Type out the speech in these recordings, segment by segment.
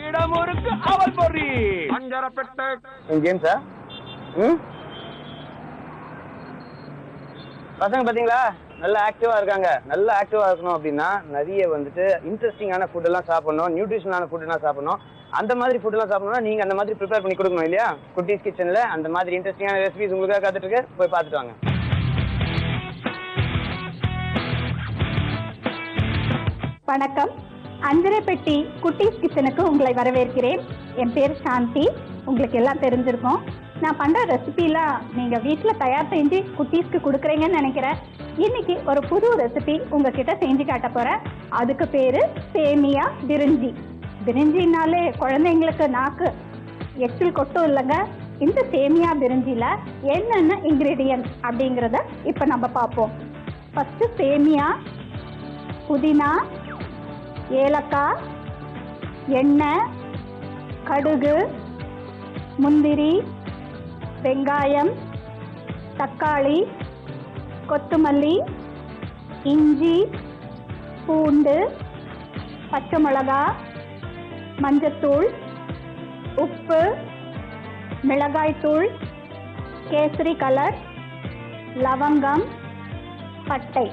இடமுருக்கு அவல் பொறி அஞ்சரப்பெட்டை game sir. பசங்க பாத்தீங்களா நல்லா ஆக்டிவா இருக்காங்க. நல்லா ஆக்டிவா இருக்கணும் அப்படின்னா நிறைய வந்துட்டு இன்ட்ரெஸ்டிங்கான ஃபுட் எல்லாம் சாப்பிடணும், நியூட்ரிஷனான ஃபுட் எல்லாம் சாப்பிடணும். அந்த மாதிரி ஃபுட் எல்லாம் சாப்பிடணும்னா நீங்க அந்த மாதிரி ப்ரிப்பேர் பண்ணி கொடுக்கணும் இல்லையா? குட்டீஸ் கிச்சன்ல அந்த மாதிரி இன்ட்ரெஸ்டிங்கான ரெசிபிஸ் உங்களுக்காக காத்துட்டு இருக்கு. போய் பார்த்துட்டு வாங்க. வணக்கம், அஞ்சரைப்பெட்டி குட்டீஸ் கிச்சனுக்கு உங்களை வரவேற்கிறேன். என் பேர் சாந்தி. உங்களுக்கு எல்லாம் தெரிஞ்சிருக்கும். நான் பண்ணுற ரெசிபிலாம் நீங்கள் வீட்டில் தயார் செஞ்சு குட்டீஸ்க்கு கொடுக்குறீங்கன்னு நினைக்கிறேன். இன்னைக்கு ஒரு புது ரெசிபி உங்ககிட்ட செஞ்சு காட்ட போகிறேன். அதுக்கு பேர் சேமியா பிரிஞ்சி. பிரிஞ்சினாலே குழந்தைங்களுக்கு நாக்கு எச்சில் கொட்டும் இல்லைங்க. இந்த சேமியா பிரிஞ்சியில் என்னென்ன இன்க்ரீடியன்ட் அப்படிங்கிறத இப்போ நம்ம பார்ப்போம். ஃபஸ்ட்டு சேமியா, புதினா, ஏலக்காய், எண்ணெய், கடுகு, முந்திரி, வெங்காயம், தக்காளி, கொத்தமல்லி, இஞ்சி, பூண்டு, பச்சை மிளகாய், மஞ்சத்தூள், உப்பு, மிளகாய்த்தூள், கேசரி கலர், லவங்கம், பட்டை.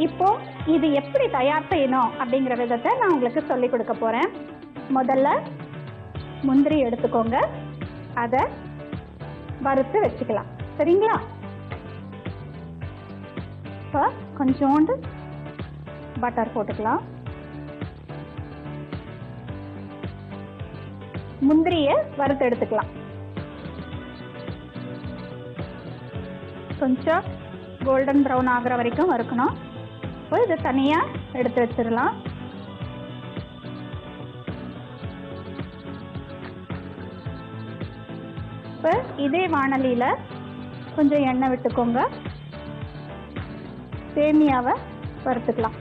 இப்போ இது எப்படி தயார் செய்யணும் அப்படிங்கிற விதத்தை நான் உங்களுக்கு சொல்லிக் கொடுக்க போகிறேன். முதல்ல முந்திரி எடுத்துக்கோங்க, அதை வறுத்து வச்சுக்கலாம். சரிங்களா? இப்போ கொஞ்சோண்டு பட்டர் போட்டுக்கலாம். முந்திரியை வறுத்து எடுத்துக்கலாம். கொஞ்சம் கோல்டன் ப்ரௌன் ஆகிற வரைக்கும் வறுக்கணும். இப்போ இதை தனியாக எடுத்து வச்சிடலாம். இப்போ இதே வாணலியில் கொஞ்சம் எண்ணெய் விட்டுக்கோங்க. சேமியாவை வறுத்துக்கலாம்.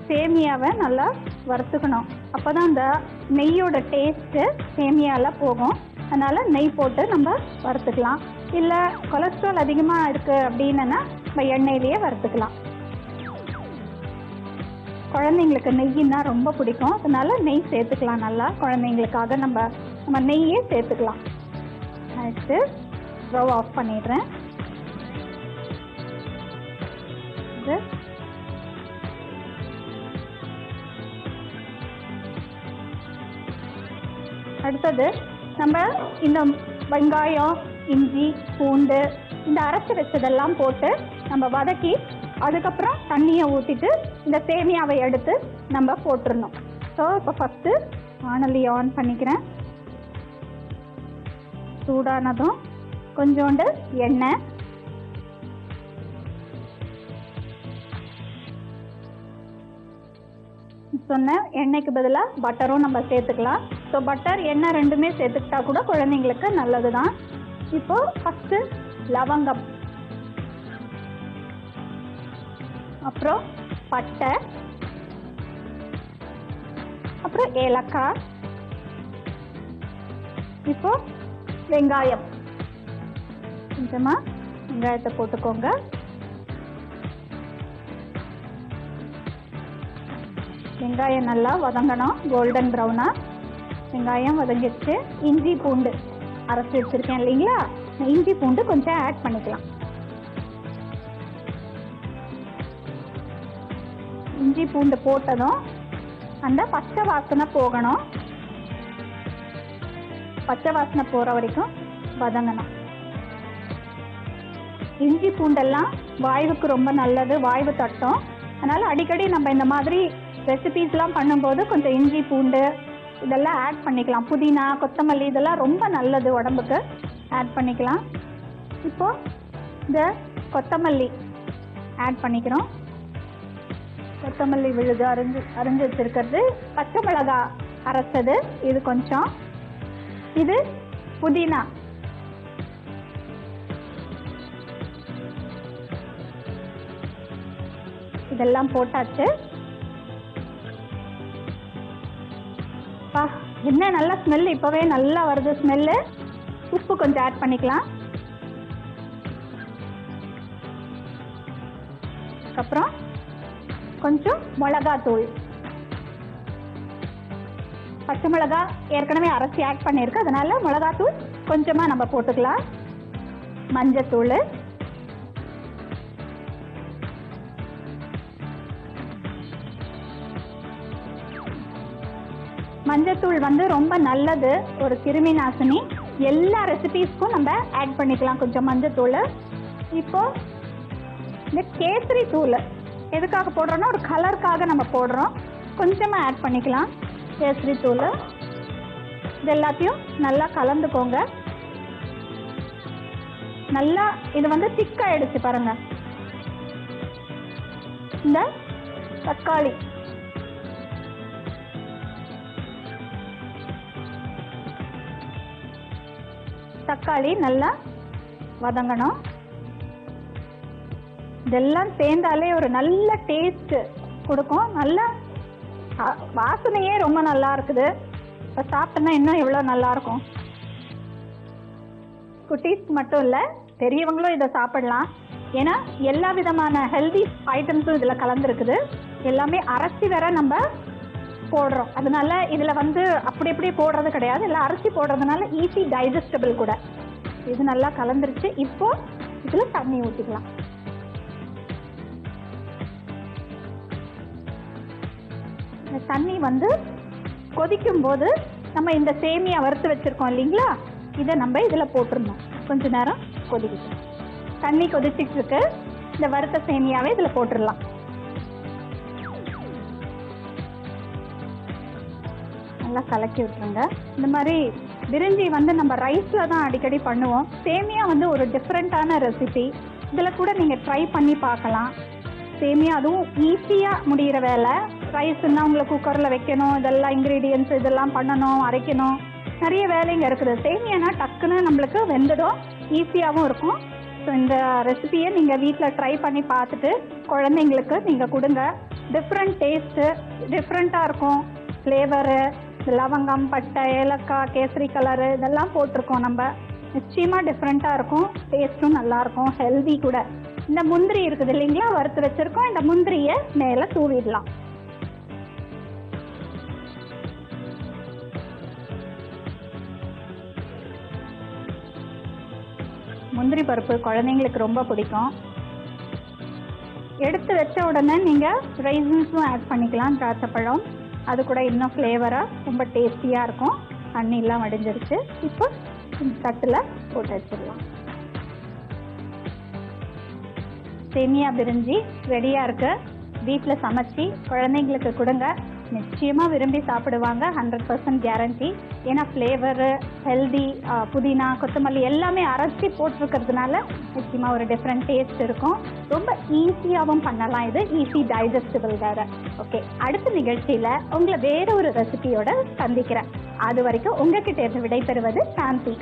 சேமியாவை நல்லா வறுத்துக்கணும். அப்போ தான் அந்த நெய்யோட டேஸ்ட்டு சேமியாவில் போகும். அதனால் நெய் போட்டு நம்ம வறுத்துக்கலாம். இல்லை கொலஸ்ட்ரால் அதிகமாக இருக்குது அப்படின்னா நம்ம எண்ணெயிலேயே வறுத்துக்கலாம். குழந்தைங்களுக்கு நெய்யின்னா ரொம்ப பிடிக்கும். அதனால நெய் சேர்த்துக்கலாம். நல்லா குழந்தைங்களுக்காக நம்ம நெய்யே சேர்த்துக்கலாம். நெக்ஸ்ட்டு ஸ்டவ் ஆஃப் பண்ணிடுறேன். இது அடுத்தது நம்ம இந்த வெங்காயம், இஞ்சி, பூண்டு இந்த அரைச்சி வச்சதெல்லாம் போட்டு நம்ம வதக்கி அதுக்கப்புறம் தண்ணியை ஊற்றிட்டு இந்த சேமியாவை எடுத்து நம்ம போட்டுடணும். ஸோ இப்போ ஃபஸ்ட்டு வாணலி ஆன் பண்ணிக்கிறேன். சூடானதும் கொஞ்சோண்டு எண்ணெய், சொன்ன எண்ணெய்க்கு பதிலாக பட்டரும் நம்ம சேர்த்துக்கலாம். ஸோ பட்டர் எண்ணெய் ரெண்டுமே சேர்த்துக்கிட்டா கூட குழந்தைங்களுக்கு நல்லது தான். இப்போது ஃபஸ்ட்டு லவங்கம், அப்புறம் பட்டை, அப்புறம் ஏலக்காய், இப்போ வெங்காயம். கொஞ்சமாக வெங்காயத்தை போட்டுக்கோங்க. வெங்காயம் நல்லா வதங்கணும், கோல்டன் ப்ரௌனாக. வெங்காயம் வதங்கிடுச்சு. இஞ்சி பூண்டு அரைச்சி வச்சுருக்கேன் இல்லைங்களா? இஞ்சி பூண்டு கொஞ்சம் ஆட் பண்ணிக்கலாம். இஞ்சி பூண்டு போட்டதும் அந்த பச்சை வாசனை போகணும். பச்சை வாசனை போகிற வரைக்கும் வதங்கணும். இஞ்சி பூண்டெல்லாம் வாய்வுக்கு ரொம்ப நல்லது, வாய்வு தட்டும். அதனால் அடிக்கடி நம்ம இந்த மாதிரி ரெசிபீஸ்லாம் பண்ணும்போது கொஞ்சம் இஞ்சி பூண்டு இதெல்லாம் ஆட் பண்ணிக்கலாம். புதினா, கொத்தமல்லி இதெல்லாம் ரொம்ப நல்லது உடம்புக்கு, ஆட் பண்ணிக்கலாம். இப்போது இந்த கொத்தமல்லி ஆட் பண்ணிக்கிறோம். கொத்தமல்லி விழுது அரிஞ்சு வச்சுருக்கிறது, பச்சை மிளகாய் அரைச்சது இது கொஞ்சம், இது புதினா, இதெல்லாம் போட்டாச்சு. என்ன நல்ல ஸ்மெல், இப்போவே நல்லா வருது ஸ்மெல்லு. உப்பு கொஞ்சம் ஆட் பண்ணிக்கலாம். அதுக்கப்புறம் கொஞ்சம் மிளகாத்தூள், பச்சை மிளகா ஏற்கனவே அரைச்சி ஆட் பண்ணியிருக்கு, அதனால மிளகாத்தூள் கொஞ்சமாக நம்ம போட்டுக்கலாம். மஞ்சத்தூள், மஞ்சத்தூள் வந்து ரொம்ப நல்லது, ஒரு கிருமி நாசினி. எல்லா ரெசிபீஸ்க்கும் நம்ம ஆட் பண்ணிக்கலாம் கொஞ்சம் மஞ்சத்தூள். இப்போ இந்த கேசரி தூள் எதுக்காக போடுறோன்னா ஒரு கலருக்காக நம்ம போடுறோம், கொஞ்சமாக ஆட் பண்ணிக்கலாம் கேசரி தூள். இது எல்லாத்தையும் நல்லா கலந்துக்கோங்க. நல்லா இது வந்து திக்காயிடுச்சு பாருங்க. இந்த தக்காளி நல்லா வதங்கணும். இதெல்லாம் சேர்ந்தாலே ஒரு நல்ல டேஸ்ட் கொடுக்கும். நல்ல வாசனையே ரொம்ப நல்லா இருக்குது. இப்போ சாப்பிட்டோன்னா இன்னும் எவ்வளோ நல்லா இருக்கும். குட்டீஸ்க்கு மட்டும் இல்லை, பெரியவங்களும் இதை சாப்பிடலாம். ஏன்னா எல்லா விதமான ஹெல்தி ஐட்டம்ஸும் இதில் கலந்துருக்குது. எல்லாமே அரைச்சி வேற நம்ம போடுறோம், அதனால இதில் வந்து அப்படி இப்படி போடுறது கிடையாது. இல்லை அரைச்சி போடுறதுனால ஈஸி டைஜஸ்டபிள் கூட. இது நல்லா கலந்துருச்சு. இப்போ இதில் தண்ணி ஊற்றிக்கலாம். இந்த தண்ணி வந்து கொதிக்கும் போது நம்ம இந்த சேமியா வறுத்து வச்சுருக்கோம் இல்லைங்களா, இதை நம்ம இதில் போட்டுருந்தோம். கொஞ்ச நேரம் கொதிக்கிட்டு தண்ணி கொதிச்சிட்டு இருக்கு. இந்த வறுத்த சேமியாவை இதில் போட்டுடலாம். நல்லா கலக்கி விட்டுருங்க. இந்த மாதிரி பிரிஞ்சி வந்து நம்ம ரைஸில் தான் அடிக்கடி பண்ணுவோம். சேமியா வந்து ஒரு டிஃப்ரெண்ட்டான ரெசிபி. இதில் கூட நீங்கள் ட்ரை பண்ணி பார்க்கலாம். சேமியா அதுவும் ஈஸியாக முடிகிற வேலை. ரைஸ்ன்னா உங்களுக்கு குக்கரில் வைக்கணும், இதெல்லாம் இன்க்ரீடியன்ட்ஸ் இதெல்லாம் பண்ணணும், அரைக்கணும், நிறைய வேலைங்க இருக்குது. சேமியானா டக்குன்னு நம்மளுக்கு வெந்துடும், ஈஸியாகவும் இருக்கும். ஸோ இந்த ரெசிபியை நீங்கள் வீட்டில் ட்ரை பண்ணி பார்த்துட்டு குழந்தைங்களுக்கு நீங்கள் கொடுங்க. டிஃப்ரெண்ட் டேஸ்ட்டு, டிஃப்ரெண்ட்டாக இருக்கும். ஃப்ளேவரு, லவங்கம், பட்டை, ஏலக்காய், கேசரி கலரு இதெல்லாம் போட்டிருக்கோம் நம்ம. நிச்சயமாக டிஃப்ரெண்ட்டாக இருக்கும், டேஸ்ட்டும் நல்லாயிருக்கும், ஹெல்தி கூட. இந்த முந்திரி இருக்குது இல்லைங்களா, வறுத்து வச்சுருக்கோம். இந்த முந்திரியை மேலே தூவிடலாம். முந்திரி பருப்பு குழந்தைங்களுக்கு ரொம்ப பிடிக்கும். எடுத்து வச்ச உடனே நீங்கள் ரைசன்ஸும் ஆட் பண்ணிக்கலாம், திராட்சைப்பழம். அது கூட இன்னும் ஃப்ளேவராக ரொம்ப டேஸ்டியாக இருக்கும். தண்ணியெல்லாம் வடிஞ்சிருச்சு. இப்போ இந்த தட்டில் போட்டு வச்சிடலாம். சேமியா பிரிஞ்சி ரெடியாக இருக்குது. வீட்டில் சமைச்சி குழந்தைங்களுக்கு கொடுங்க, நிச்சயமாக விரும்பி சாப்பிடுவாங்க. 100% கேரண்டி. ஏன்னா ஃப்ளேவரு, ஹெல்தி, புதினா, கொத்தமல்லி எல்லாமே அரைச்சி போட்டிருக்கிறதுனால நிச்சயமாக ஒரு டிஃப்ரெண்ட் டேஸ்ட் இருக்கும். ரொம்ப ஈஸியாகவும் பண்ணலாம். இது ஈஸி டைஜஸ்டபிள் வேறு. ஓகே, அடுத்த நிகழ்ச்சியில் உங்களை வேற ஒரு ரெசிபியோட சந்திக்கிறேன். அது வரைக்கும் உங்ககிட்ட இருந்து விடைபெறுவது சாந்தி.